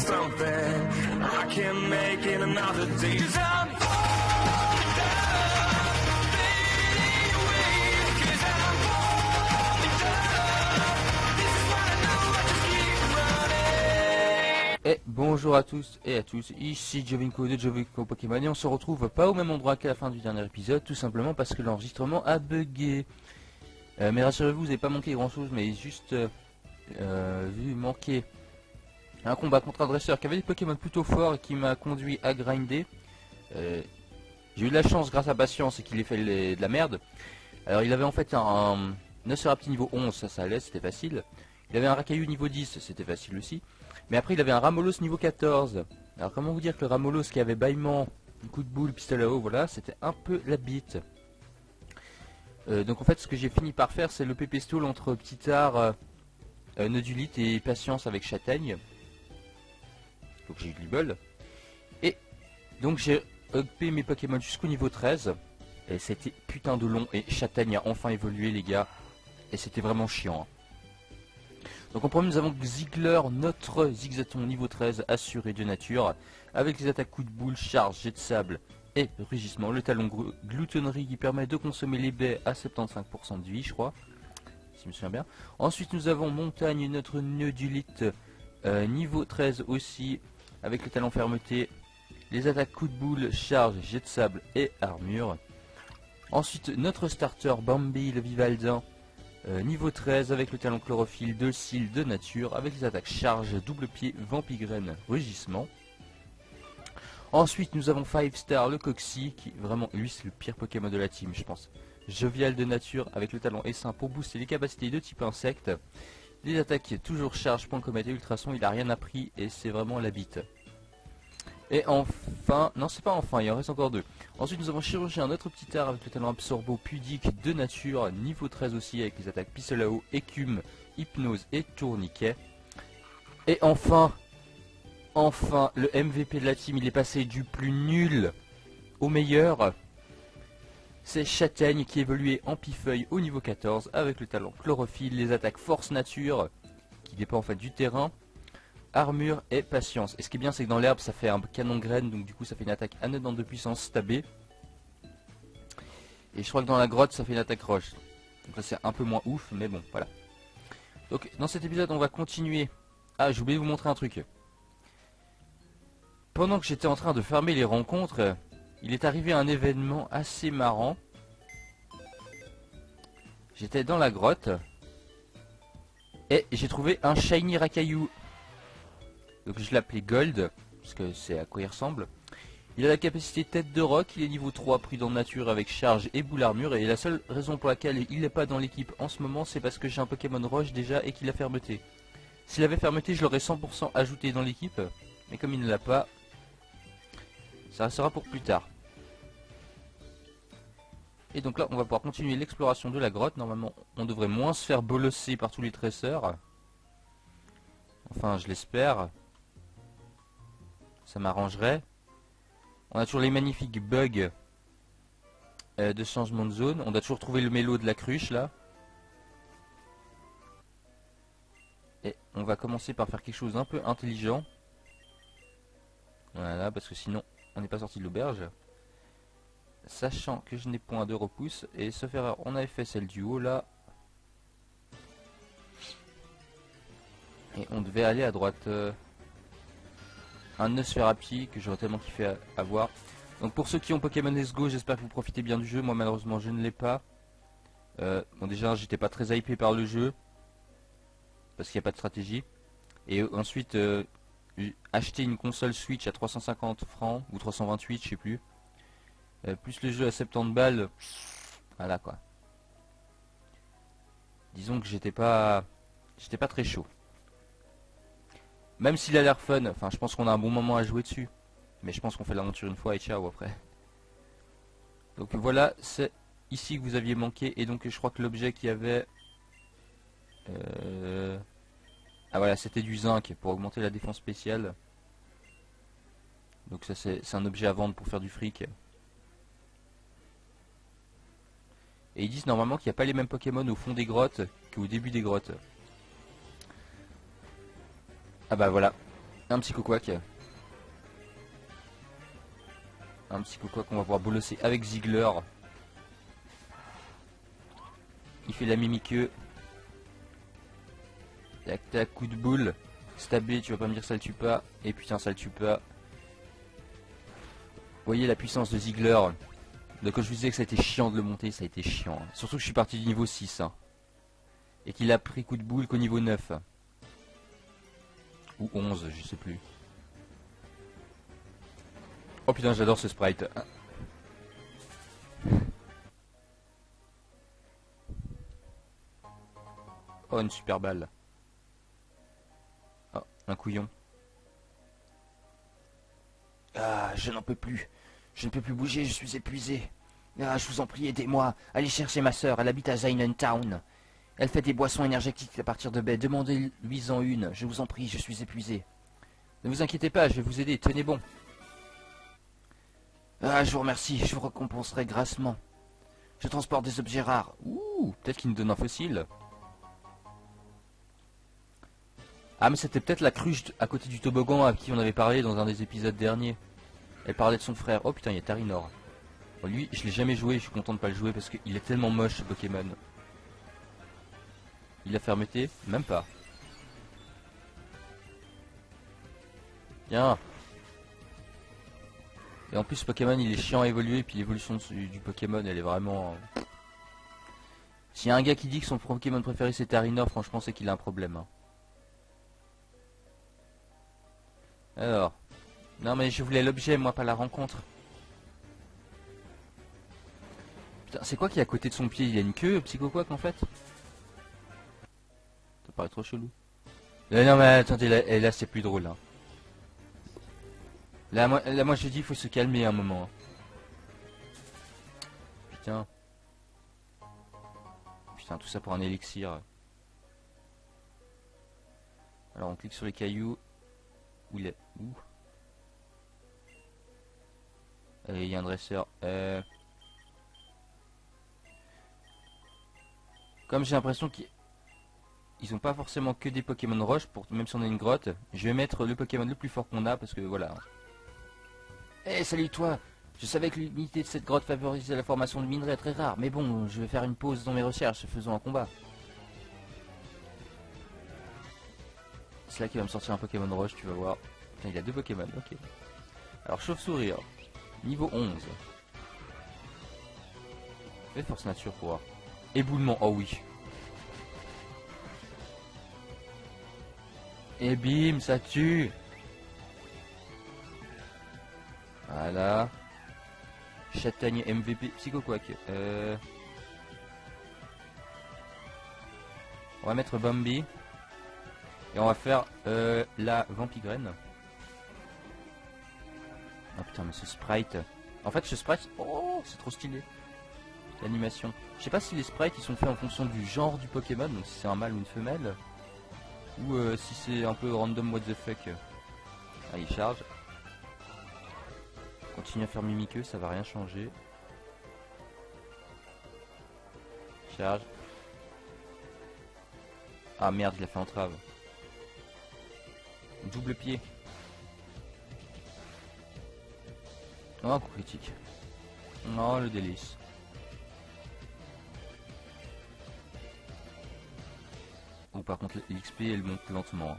something I can make in another day. 'Cause I'm Et bonjour à tous et à tous, ici Jovinko de Jovinko Pokémon et on se retrouve pas au même endroit qu'à la fin du dernier épisode, tout simplement parce que l'enregistrement a bugué. Mais rassurez-vous, vous n'avez pas manqué grand chose, mais juste vu manquer un combat contre un dresseur qui avait des Pokémon plutôt forts et qui m'a conduit à grinder. J'ai eu de la chance grâce à Patience et qu'il ait fait de la merde. Alors il avait en fait un Nosferapti niveau 11, ça allait, c'était facile. Il avait un Rakayu niveau 10, c'était facile aussi. Mais après il avait un Ramolos niveau 14. Alors comment vous dire que le Ramolos qui avait bâillement, coup de boule, pistolet à eau, voilà, c'était un peu la bite. Donc en fait ce que j'ai fini par faire c'est le PP stall entre Ptitard, Nodulite et Patience avec Châtaigne. Donc j'ai eu Glibble. Et donc j'ai uppé mes Pokémon jusqu'au niveau 13. Et c'était putain de long et Châtaigne a enfin évolué les gars. Et c'était vraiment chiant. Donc en premier nous avons Ziggler, notre Zigzaton niveau 13 assuré de nature, avec les attaques coup de boule, charge, jet de sable et rugissement. Le talon gloutonnerie qui permet de consommer les baies à 75% de vie je crois, si je me souviens bien. Ensuite nous avons Montagne, notre Nodulite niveau 13 aussi, avec le talon fermeté, les attaques coup de boule, charge, jet de sable et armure. Ensuite notre starter Bambi, le Vivaldin. Niveau 13 avec le talon chlorophylle, de cils de nature, avec les attaques charge, double pied, vampigraine, rugissement. Ensuite nous avons 5 star le Coxy, qui vraiment lui c'est le pire Pokémon de la team je pense. Jovial de nature avec le talon essaim pour booster les capacités de type insecte. Les attaques toujours charge, point comète et ultrason, il a rien appris et c'est vraiment la bite. Et enfin, non c'est pas enfin, il en reste encore deux. Ensuite nous avons Chirurgien, notre petit art avec le talent absorbo pudique de nature, niveau 13 aussi avec les attaques pistolet à eau, écume, hypnose et tourniquet. Et enfin le MVP de la team, il est passé du plus nul au meilleur. C'est Châtaigne qui évoluait en pifeuille au niveau 14 avec le talent chlorophylle, les attaques force nature qui dépend en fait du terrain, armure et patience. Et ce qui est bien c'est que dans l'herbe ça fait un canon graine, donc du coup ça fait une attaque à 9 de puissance stabée. Et je crois que dans la grotte ça fait une attaque roche. Donc là c'est un peu moins ouf mais bon voilà. Donc dans cet épisode on va continuer. Ah j'ai oublié de vous montrer un truc. Pendant que j'étais en train de fermer les rencontres, il est arrivé un événement assez marrant. J'étais dans la grotte et j'ai trouvé un Shiny Rakayu. Donc je l'appelais Gold, parce que c'est à quoi il ressemble. Il a la capacité tête de roc, il est niveau 3, prudent nature avec charge et boule armure. Et la seule raison pour laquelle il n'est pas dans l'équipe en ce moment, c'est parce que j'ai un Pokémon roche déjà et qu'il a fermeté. S'il avait fermeté, je l'aurais 100% ajouté dans l'équipe. Mais comme il ne l'a pas, ça restera pour plus tard. Et donc là, on va pouvoir continuer l'exploration de la grotte. Normalement, on devrait moins se faire bolosser par tous les tresseurs. Enfin, je l'espère. Ça m'arrangerait. On a toujours les magnifiques bugs de changement de zone. On doit toujours trouver le mélo de la cruche là. Et on va commencer par faire quelque chose d'un peu intelligent. Voilà, parce que sinon on n'est pas sorti de l'auberge. Sachant que je n'ai point de repousse. Et sauf erreur, on avait fait celle du haut là. Et on devait aller à droite. Un Nosferapti que j'aurais tellement kiffé avoir. Donc pour ceux qui ont Pokémon Let's Go, j'espère que vous profitez bien du jeu. Moi malheureusement je ne l'ai pas. Bon déjà j'étais pas très hypé par le jeu. Parce qu'il n'y a pas de stratégie. Et ensuite acheter une console Switch à 350 francs. Ou 328 je sais plus. Plus le jeu à 70 balles. Voilà quoi. Disons que j'étais pas très chaud. Même s'il a l'air fun, enfin je pense qu'on a un bon moment à jouer dessus. Mais je pense qu'on fait l'aventure une fois et ciao après. Donc voilà, c'est ici que vous aviez manqué. Et donc je crois que l'objet qu'il y avait... Ah voilà, c'était du zinc pour augmenter la défense spéciale. Donc ça c'est un objet à vendre pour faire du fric. Et ils disent normalement qu'il n'y a pas les mêmes Pokémon au fond des grottes qu'au début des grottes. Ah bah voilà. Un Psychoquack. Un Psychoquack qu'on va pouvoir bolosser avec Ziggler. Il fait la mimiqueux. Tac tac, coup de boule. Stabé, tu vas pas me dire que ça le tue pas. Et putain, ça le tue pas. Vous voyez la puissance de Ziggler. Donc quand je vous disais que ça a été chiant de le monter, ça a été chiant. Surtout que je suis parti du niveau 6. Hein. Et qu'il a pris coup de boule qu'au niveau 9. Ou 11, je sais plus. Oh putain, j'adore ce sprite. Oh, une super balle. Oh, un couillon. Ah, je n'en peux plus. Je ne peux plus bouger, je suis épuisé. Ah, je vous en prie, aidez-moi. Allez chercher ma sœur, elle habite à Zynon Town. Elle fait des boissons énergétiques à partir de baies. Demandez-lui-en une. Je vous en prie, je suis épuisé. Ne vous inquiétez pas, je vais vous aider. Tenez bon. Ah, je vous remercie. Je vous récompenserai grassement. Je transporte des objets rares. Ouh, peut-être qu'il nous donne un fossile. Ah, mais c'était peut-être la cruche à côté du toboggan à qui on avait parlé dans un des épisodes derniers. Elle parlait de son frère. Oh putain, il y a Tarinor. Bon, lui, je l'ai jamais joué. Je suis content de pas le jouer parce qu'il est tellement moche ce Pokémon. Il a fermeté? Même pas. Tiens. Et en plus, ce Pokémon, il est chiant à évoluer. Et puis l'évolution du Pokémon, elle est vraiment... S'il y a un gars qui dit que son Pokémon préféré c'est Tarinor, franchement, c'est qu'il a un problème. Hein. Alors. Non mais je voulais l'objet, moi, pas la rencontre. Putain, c'est quoi qui est à côté de son pied? Il a une queue, Psychoquack, en fait? Ça paraît trop chelou. Non mais attendez, là c'est plus drôle. Hein. Là, moi je dis, il faut se calmer un moment. Putain. Putain, tout ça pour un élixir. Alors on clique sur les cailloux. Où il est? Où? Il y a un dresseur. Comme j'ai l'impression qu'ils ont pas forcément que des Pokémon roche, même si on a une grotte, je vais mettre le Pokémon le plus fort qu'on a parce que voilà. Eh, salut toi! Je savais que l'unité de cette grotte favorisait la formation de minerais très rares, mais bon, je vais faire une pause dans mes recherches, faisons un combat. C'est là qu'il va me sortir un Pokémon roche, tu vas voir. Putain, il a 2 Pokémon, ok. Alors, chauve-sourire, niveau 11. Fais force nature pour voir. Éboulement, oh oui. Et bim, ça tue. Voilà. Châtaigne MVP, Psychoquack. On va mettre Bambi. Et on va faire la Vampigraine. Oh putain, mais ce sprite. En fait, ce sprite, oh, c'est trop stylé. L'animation. Je sais pas si les sprites ils sont faits en fonction du genre du Pokémon, donc si c'est un mâle ou une femelle. Ou si c'est un peu random what the fuck. Ah, il charge. Continue à faire mimiqueux, ça va rien changer. Charge. Ah merde, il a fait entrave. Double pied. Oh, coup critique. Oh, le délice. Bon, par contre, l'XP elle monte lentement.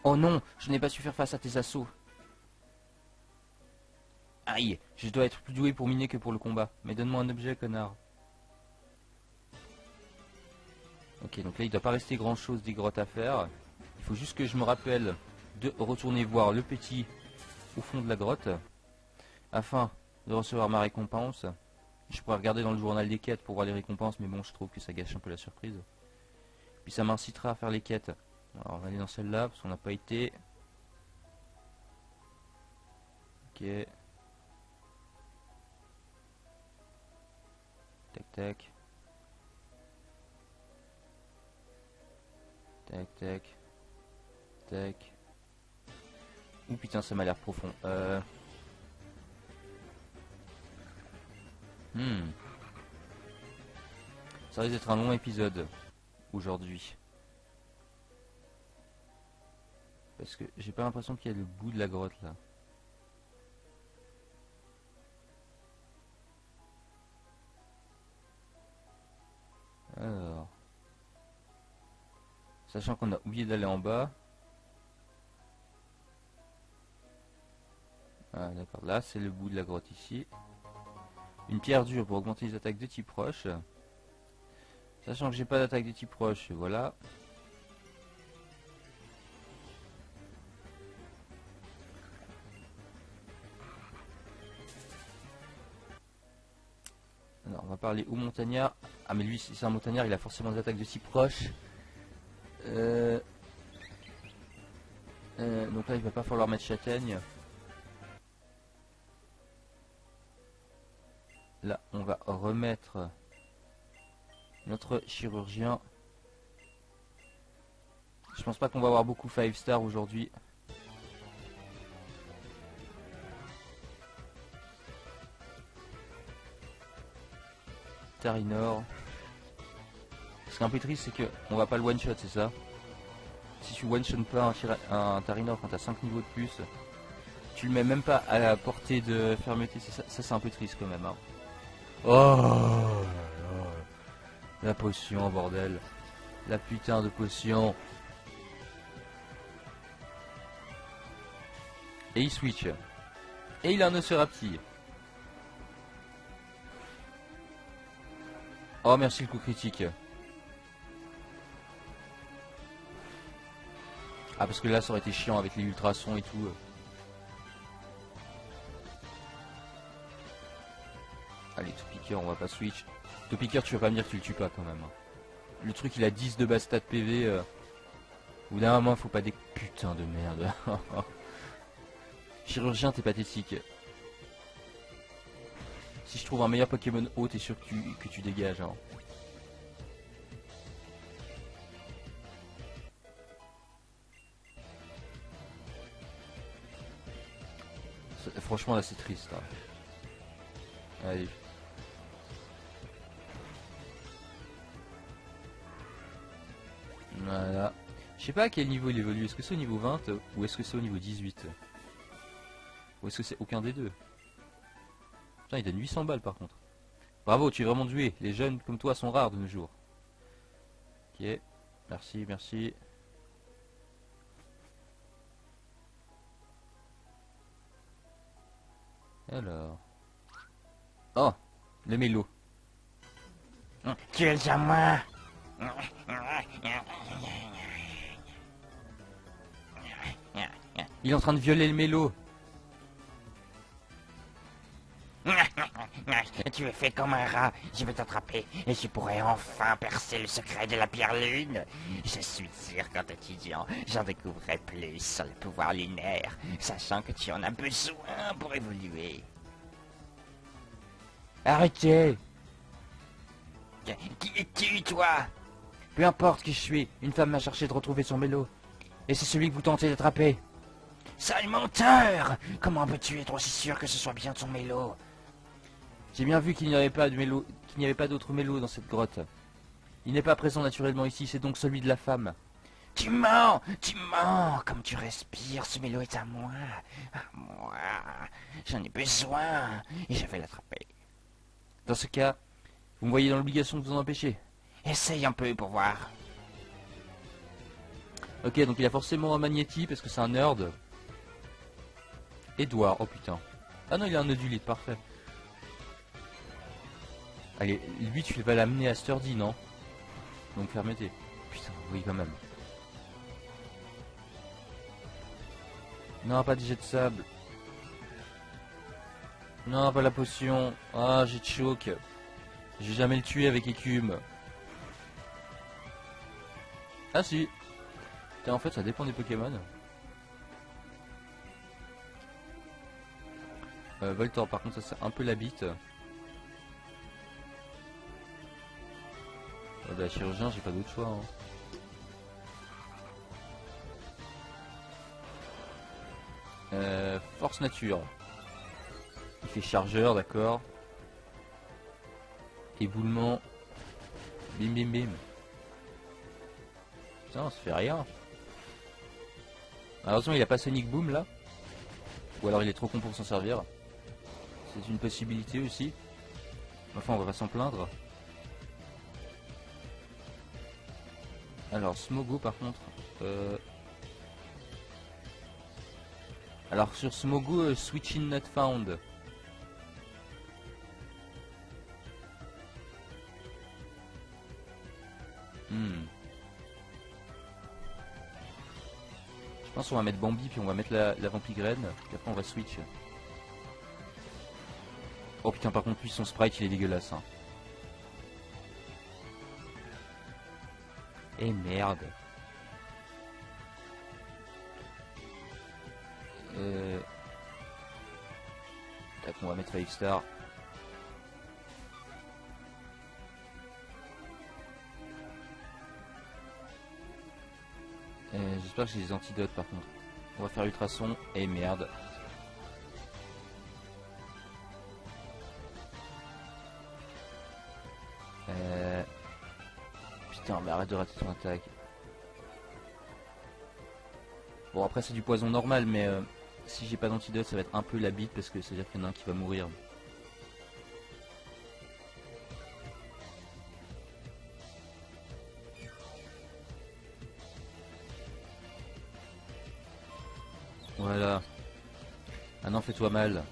Oh non, je n'ai pas su faire face à tes assauts. Aïe, je dois être plus doué pour miner que pour le combat. Mais donne-moi un objet, connard. Ok, donc là, il doit pas rester grand-chose des grottes à faire. Il faut juste que je me rappelle de retourner voir le petit au fond de la grotte. Afin de recevoir ma récompense. Je pourrais regarder dans le journal des quêtes pour voir les récompenses. Mais bon, je trouve que ça gâche un peu la surprise. Puis ça m'incitera à faire les quêtes. Alors, on va aller dans celle-là, parce qu'on n'a pas été. Ok. Tac, tac. Tac, tac. Tac. Ouh putain, ça m'a l'air profond. Ça risque d'être un long épisode aujourd'hui. Parce que j'ai pas l'impression qu'il y a le bout de la grotte là. Alors. Sachant qu'on a oublié d'aller en bas. Ah d'accord, là c'est le bout de la grotte ici. Une pierre dure pour augmenter les attaques de type roche. Sachant que j'ai pas d'attaque de type roche, voilà. Alors on va parler au montagnard. Ah mais lui si c'est un montagnard il a forcément des attaques de type roche. Donc là il va pas falloir mettre châtaigne. Là on va remettre notre chirurgien. Je pense pas qu'on va avoir beaucoup 5 stars aujourd'hui. Tarinor. Ce qui est un peu triste c'est que on va pas le one shot, c'est ça. Si tu one shot pas un Tarinor quand t'as 5 niveaux de plus, tu le mets même pas à la portée de fermeté, ça c'est un peu triste quand même hein. Oh là là. La potion bordel. La putain de potion. Et il switch. Et il a un Ocerapti. Oh merci le coup critique. Ah parce que là ça aurait été chiant avec les ultrasons et tout. Allez Topiqueur on va pas switch. Topiqueur tu vas pas me dire que tu le tues pas quand même. Le truc il a 10 de base stat PV. Au bout d'un moment faut pas des putains de merde. Chirurgien t'es pathétique. Si je trouve un meilleur Pokémon haut t'es sûr que tu dégages hein. Franchement là c'est triste hein. Allez. Voilà. Je sais pas à quel niveau il évolue. Est-ce que c'est au niveau 20 ou est-ce que c'est au niveau 18? Ou est-ce que c'est aucun des deux? Putain il donne 800 balles par contre. Bravo tu es vraiment doué. Les jeunes comme toi sont rares de nos jours. Ok. Merci, merci. Alors. Oh, le mélo. Tu es à moi. Il est en train de violer le mélo. Tu es fait comme un rat. Je vais t'attraper et je pourrai enfin percer le secret de la pierre lune. Je suis sûr qu'en t'étudiant, j'en découvrirai plus sur le pouvoir lunaire, sachant que tu en as besoin pour évoluer. Arrêtez. Qui es-tu, toi? Peu importe qui je suis, une femme m'a cherché de retrouver son mélo. Et c'est celui que vous tentez d'attraper. Sale menteur! Comment peux-tu être aussi sûr que ce soit bien ton mélo? J'ai bien vu qu'il n'y avait pas de mélo, qu'il n'y avait pas d'autre mélo dans cette grotte. Il n'est pas présent naturellement ici, c'est donc celui de la femme. Tu mens! Tu mens! Comme tu respires, ce mélo est à moi. À moi. J'en ai besoin et je vais l'attraper. Dans ce cas, vous me voyez dans l'obligation de vous en empêcher. Essaye un peu pour voir. Ok, donc il a forcément un Magnéti parce que c'est un nerd. Edouard, oh putain. Ah non, il a un Nodulite, parfait. Allez, lui tu vas l'amener à Sturdy, non? Donc fermeté. Putain, oui quand même. Non, pas de jet de sable. Non, pas la potion. Ah, j'ai de choc. Je vais jamais le tuer avec écume. Ah si. Putain, en fait ça dépend des Pokémon. Voltor par contre ça c'est un peu la bite. Bah chirurgien j'ai pas d'autre choix hein. Force nature. Il fait chargeur, d'accord. Éboulement. Bim bim bim. Putain, on se fait rien. Malheureusement il a pas Sonic Boom là. Ou alors il est trop con pour s'en servir. C'est une possibilité aussi. Enfin on va pas s'en plaindre. Alors Smogo par contre. Alors sur Smogo, switching not found. Je pense qu'on va mettre Bambi puis on va mettre la Vampigraine. Puis après on va switch. Oh putain par contre lui son sprite il est dégueulasse hein. Et merde. Tac, on va mettre 5 star. J'espère que j'ai des antidotes par contre. On va faire ultrason et merde. Putain mais arrête de rater ton attaque. Bon après c'est du poison normal mais si j'ai pas d'antidote ça va être un peu la bite parce que c'est à dire qu'il y en a un qui va mourir. Voilà. Maintenant fais-toi mal.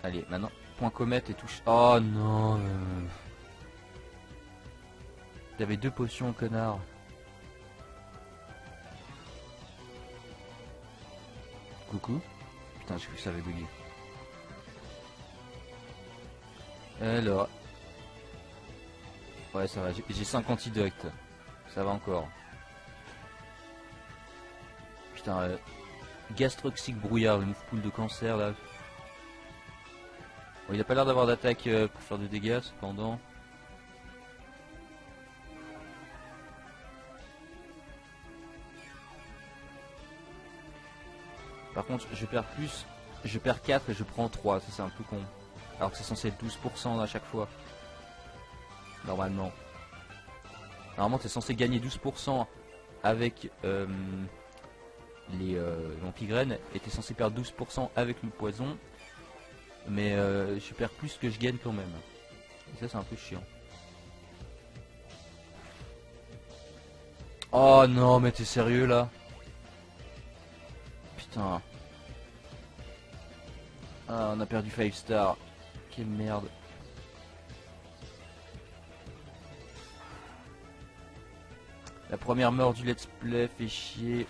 Allez, maintenant, point comète et touche. Oh non. Il avait 2 potions, connard. Coucou. Putain, j'ai cru que ça avait bugué. Alors. Ouais, ça va. J'ai 5 antidotes. Ça va encore. Putain, Gastroxique brouillard, le move pool de cancer là. Bon, il a pas l'air d'avoir d'attaque pour faire de dégâts cependant. Par contre je perds plus, je perds 4 et je prends 3, ça c'est un peu con. Alors que c'est censé être 12% à chaque fois. Normalement. Normalement t'es censé gagner 12% avec les vampigraines et t'es censé perdre 12% avec le poison. Mais je perds plus que je gagne quand même. Et ça c'est un peu chiant. Oh non mais t'es sérieux là? Putain. Ah on a perdu 5 stars. Quelle merde. La première mort du let's play fait chier.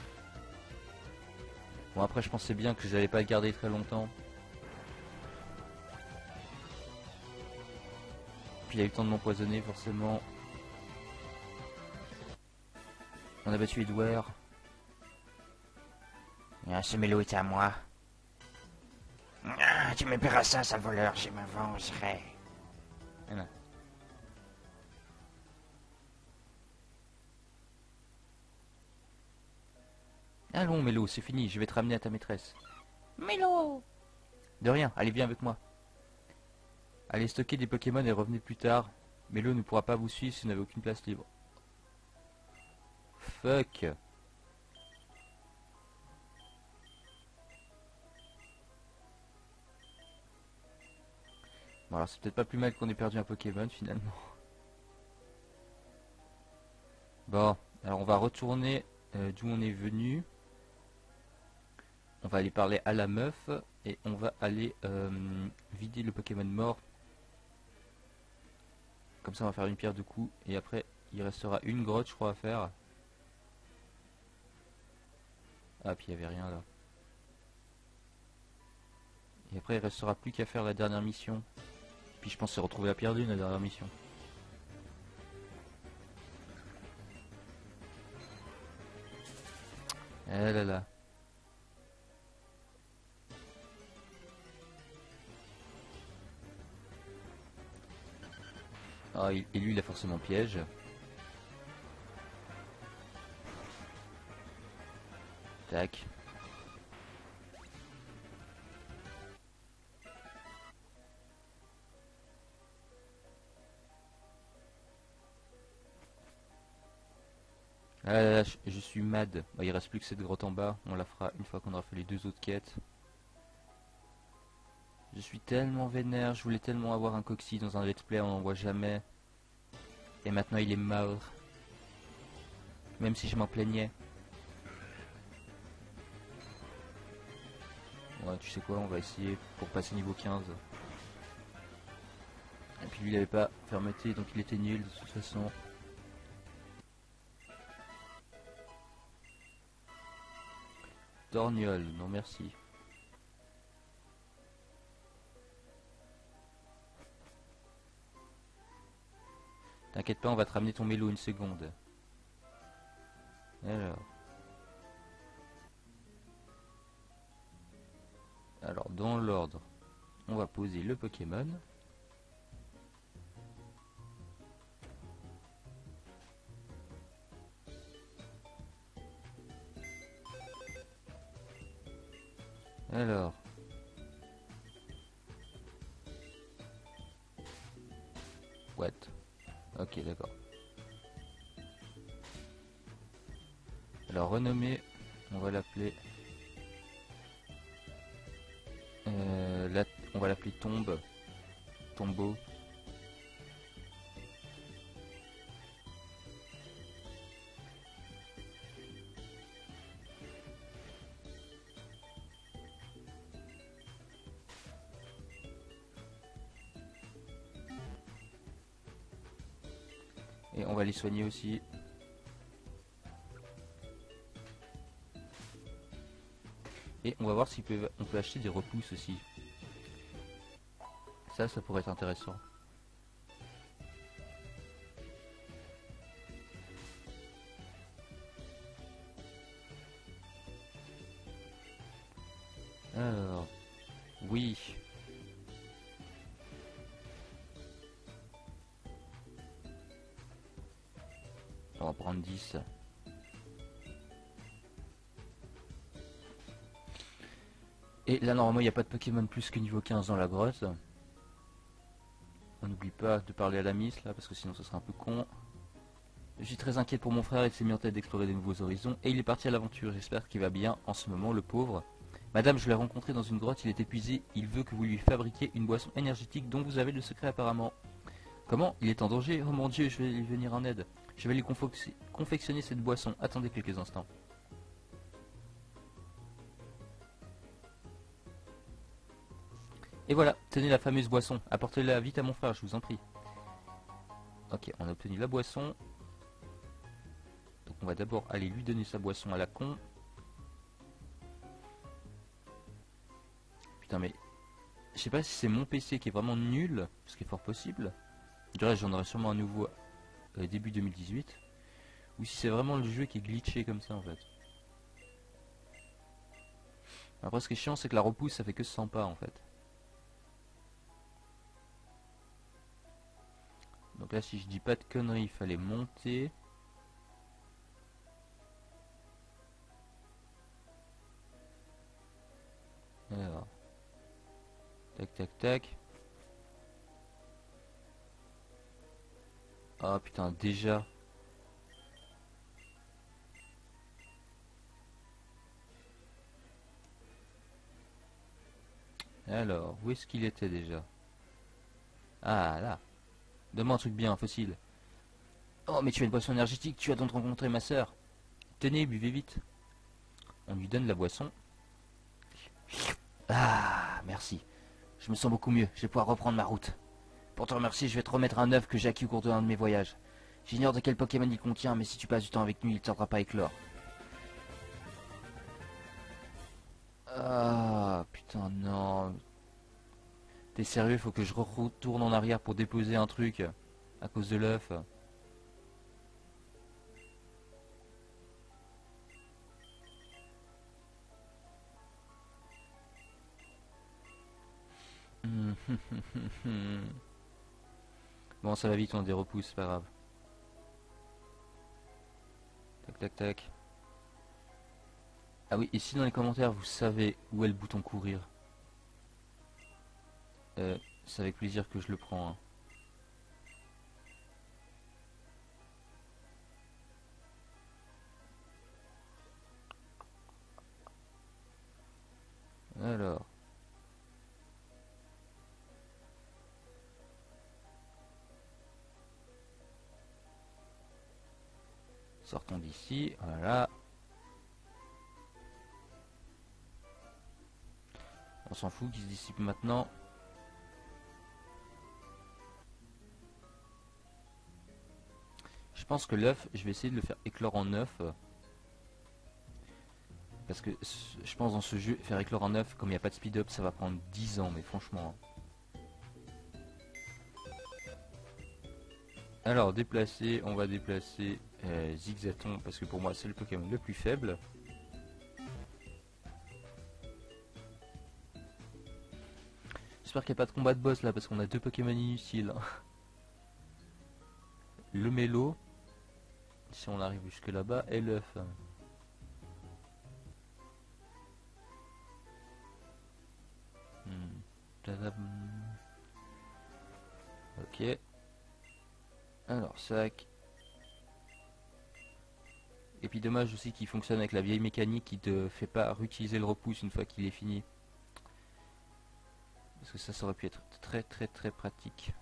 Bon après je pensais bien que j'allais pas le garder très longtemps. Puis il a eu le temps de m'empoisonner forcément. On a battu Edward. Ce mélo est à moi. Tu me paieras ça, sale voleur, je me vengerai. Voilà. Allons Mélo, c'est fini, je vais te ramener à ta maîtresse. Mélo! De rien, allez viens avec moi. Allez stocker des Pokémon et revenez plus tard. Mélo ne pourra pas vous suivre si vous n'avez aucune place libre. Fuck. Bon alors c'est peut-être pas plus mal qu'on ait perdu un Pokémon finalement. Bon, alors on va retourner d'où on est venu. On va aller parler à la meuf et on va aller vider le Pokémon mort. Comme ça on va faire une pierre de coups et après il restera une grotte je crois à faire. Ah puis il n'y avait rien là. Et après il restera plus qu'à faire la dernière mission. Puis je pense c'est retrouver la pierre lune la dernière mission. Eh là là. Ah, et lui il a forcément piège. Tac. Ah là là, je suis mad. Bah, il reste plus que cette grotte en bas. On la fera une fois qu'on aura fait les 2 autres quêtes. Je suis tellement vénère. Je voulais tellement avoir un Coxy dans un let's play. On n'en voit jamais. Et maintenant il est mort. Même si je m'en plaignais. Ouais, tu sais quoi, on va essayer pour passer niveau 15. Et puis lui il avait pas fermeté, donc il était nul de toute façon. Torgnole, non merci. T'inquiète pas, on va te ramener ton mélo une seconde. Alors dans l'ordre, on va poser le Pokémon. Alors. What? Ok, d'accord. Alors renommé, on va l'appeler... on va l'appeler Tombe. Tombeau. Et on va les soigner aussi. Et on va voir si on peut acheter des repousses aussi. Ça pourrait être intéressant. Alors, oui. On va prendre 10. Et là, normalement, il n'y a pas de Pokémon plus que niveau 15 dans la grotte. On n'oublie pas de parler à la Miss, là, parce que sinon, ce serait un peu con. Je suis très inquiet pour mon frère, il s'est mis en tête d'explorer de nouveaux horizons, et il est parti à l'aventure. J'espère qu'il va bien en ce moment, le pauvre. Madame, je l'ai rencontré dans une grotte, il est épuisé, il veut que vous lui fabriquiez une boisson énergétique dont vous avez le secret apparemment. Comment? Il est en danger? Oh mon dieu, je vais lui venir en aide. Je vais lui confectionner cette boisson. Attendez quelques instants. Et voilà, tenez la fameuse boisson. Apportez-la vite à mon frère, je vous en prie. Ok, on a obtenu la boisson. Donc on va d'abord aller lui donner sa boisson à la con. Putain mais... Je sais pas si c'est mon PC qui est vraiment nul, ce qui est fort possible. Je dirais j'en aurai sûrement un nouveau début 2018. Ou si c'est vraiment le jeu qui est glitché comme ça en fait. Après ce qui est chiant c'est que la repousse ça fait que 100 pas en fait. Donc là si je dis pas de conneries il fallait monter. Alors. Tac tac tac. Ah putain déjà. Alors, où est-ce qu'il était déjà? Ah là. Donne-moi un truc bien, fossile. Oh mais tu as une boisson énergétique, tu as donc rencontré ma sœur. Tenez, buvez vite. On lui donne la boisson. Ah, merci. Je me sens beaucoup mieux, je vais pouvoir reprendre ma route. Pour te remercier, je vais te remettre un œuf que j'ai acquis au cours d'un de mes voyages. J'ignore de quel Pokémon il contient, mais si tu passes du temps avec nous, il ne tardera pas à éclore. Ah, putain, non. T'es sérieux, faut que je retourne en arrière pour déposer un truc à cause de l'œuf. Bon, ça va vite, on a des repousses, c'est pas grave. Tac, tac, tac. Ah oui, et si dans les commentaires vous savez où est le bouton courir, c'est avec plaisir que je le prends. Hein. Sortons d'ici, voilà. On s'en fout qu'il se dissipe maintenant. Je pense que l'œuf, je vais essayer de le faire éclore en œuf. Parce que je pense dans ce jeu, faire éclore en œuf, comme il n'y a pas de speed up, ça va prendre 10 ans, mais franchement. Alors, déplacer, on va déplacer Zigzaton, parce que pour moi c'est le Pokémon le plus faible. J'espère qu'il n'y a pas de combat de boss là, parce qu'on a 2 Pokémon inutiles. Le mélo, si on arrive jusque là-bas, et l'œuf. Ok. Alors, sac. Et puis dommage aussi qu'il fonctionne avec la vieille mécanique qui te fait pas réutiliser le repousse une fois qu'il est fini. Parce que ça aurait pu être très pratique.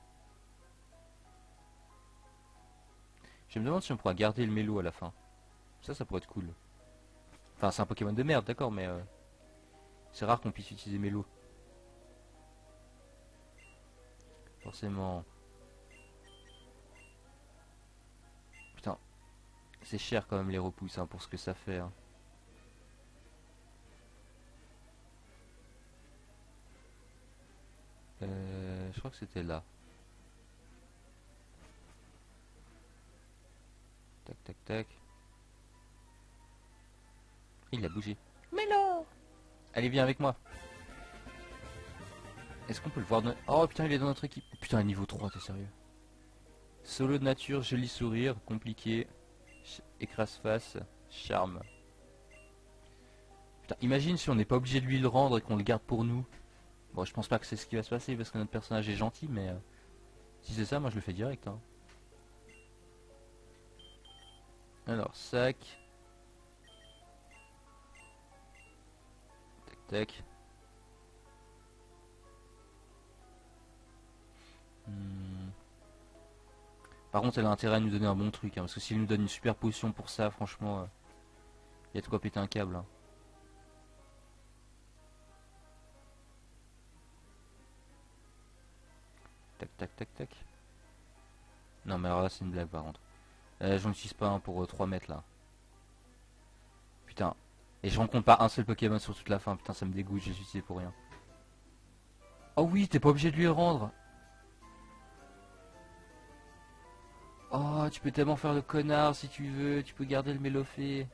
Je me demande si on pourra garder le mélo à la fin. Ça pourrait être cool. Enfin, c'est un Pokémon de merde, d'accord, mais c'est rare qu'on puisse utiliser mélo. Forcément. Putain. C'est cher quand même les repousses hein, pour ce que ça fait. Hein. Je crois que c'était là. Tac. Il a bougé. Mélo! Allez, viens avec moi. Est-ce qu'on peut le voir dans... Oh putain, il est dans notre équipe. Putain, niveau 3, t'es sérieux? Solo de nature, joli sourire, compliqué, écrase face, charme. Putain, imagine si on n'est pas obligé de lui le rendre et qu'on le garde pour nous. Bon, je pense pas que c'est ce qui va se passer parce que notre personnage est gentil, mais si c'est ça, moi je le fais direct. Hein. Alors, sac. Tac. Par contre, elle a intérêt à nous donner un bon truc, hein, parce que s'il nous donne une super potion pour ça, franchement, il y a de quoi péter un câble. Hein. Tac. Non, mais alors là, c'est une blague par contre. J'en utilise pas un pour 3 mètres là. Putain. Et je rencontre pas un seul Pokémon sur toute la fin. Putain, ça me dégoûte, j'ai utilisé pour rien. Oh oui, t'es pas obligé de lui rendre. Oh, tu peux tellement faire le connard si tu veux. Tu peux garder le Mélophée.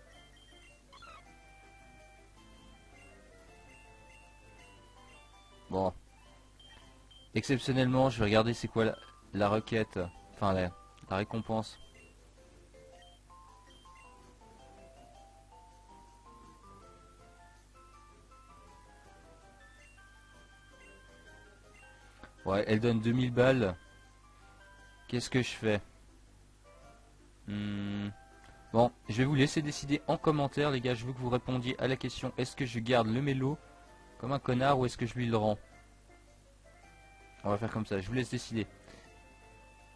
Bon. Exceptionnellement, je vais regarder c'est quoi la requête. Enfin, la récompense. Ouais, elle donne 2000 balles. Qu'est-ce que je fais? Bon, je vais vous laisser décider en commentaire, les gars. Je veux que vous répondiez à la question: est-ce que je garde le mélo comme un connard ou est-ce que je lui le rends? On va faire comme ça, je vous laisse décider.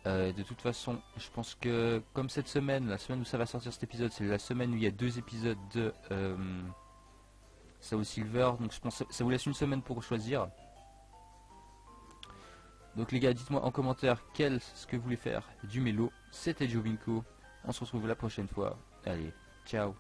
De toute façon, je pense que comme cette semaine, la semaine où ça va sortir cet épisode, c'est la semaine où il y a 2 épisodes de Soul Silver. Donc je pense que ça vous laisse une semaine pour choisir. Donc les gars, dites-moi en commentaire ce que vous voulez faire du mélo. C'était Jovinko. On se retrouve la prochaine fois. Allez, ciao.